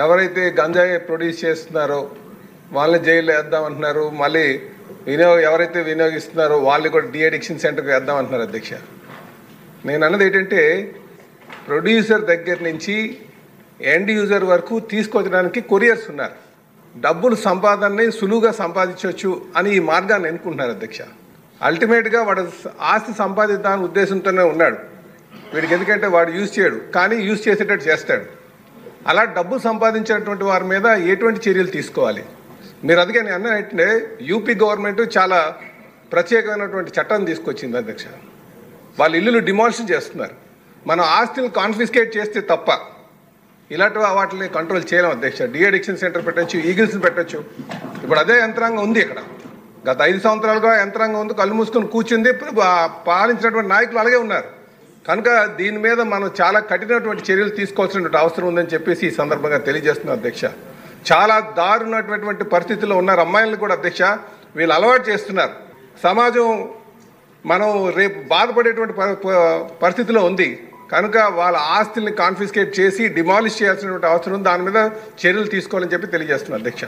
ఎవరైతే గంజాయి ప్రొడ్యూస్ చేస్తున్నారో వాళ్ళని జైల్లో వేద్దామంటున్నారు. మళ్ళీ ఎవరైతే వినియోగిస్తున్నారో వాళ్ళని కూడా డీ అడిక్షన్ సెంటర్కి వేద్దామంటున్నారు అధ్యక్ష. నేను అన్నది ఏంటంటే ప్రొడ్యూసర్ దగ్గర నుంచి ఎండ్ యూజర్ వరకు తీసుకొచ్చడానికి కొరియర్స్ ఉన్నారు. డబ్బులు సంపాదనని సులువుగా సంపాదించవచ్చు అని ఈ మార్గాన్ని ఎన్నుకుంటున్నారు అధ్యక్ష. అల్టిమేట్గా వాడు ఆస్తి సంపాదిద్దామనే ఉద్దేశంతోనే ఉన్నాడు. వీడికి ఎందుకంటే వాడు యూజ్ చేయడు, కానీ యూజ్ చేసేటట్టు చేస్తాడు. అలా డబ్బు సంపాదించినటువంటి వారి మీద ఎటువంటి చర్యలు తీసుకోవాలి? మీరు అందుకే నేను అన్నట్టే యూపీ గవర్నమెంట్ చాలా ప్రత్యేకమైనటువంటి చట్టం తీసుకొచ్చింది అధ్యక్ష. వాళ్ళ ఇల్లులు డిమాలిషన్ చేస్తున్నారు. మనం ఆస్తులు కాన్ఫిస్కేట్ చేస్తే తప్ప ఇలాంటి వాటిని కంట్రోల్ చేయలేం అధ్యక్ష. డీ అడిక్షన్ సెంటర్ పెట్టచ్చు, ఈగిల్స్ని పెట్టచ్చు. ఇప్పుడు అదే యంత్రాంగం ఉంది ఇక్కడ. గత 5 సంవత్సరాలుగా యంత్రాంగం ఉంది, కళ్ళు మూసుకొని కూర్చుంది. పాలించినటువంటి నాయకులు అలాగే ఉన్నారు. కనుక దీని మీద మనం చాలా కఠినటువంటి చర్యలు తీసుకోవాల్సినటువంటి అవసరం ఉందని చెప్పేసి ఈ సందర్భంగా తెలియజేస్తున్నాం అధ్యక్ష. చాలా దారుణమైనటువంటి పరిస్థితుల్లో ఉన్నారు అమ్మాయిలను కూడా అధ్యక్ష. వీళ్ళు అలవాటు చేస్తున్నారు. సమాజం మనం రేపు బాధపడేటువంటి పరిస్థితిలో ఉంది. కనుక వాళ్ళ ఆస్తుల్ని కాన్ఫిస్కేట్ చేసి డిమాలిష్ చేయాల్సినటువంటి అవసరం, దాని మీద చర్యలు తీసుకోవాలని చెప్పి తెలియజేస్తున్నాం అధ్యక్ష.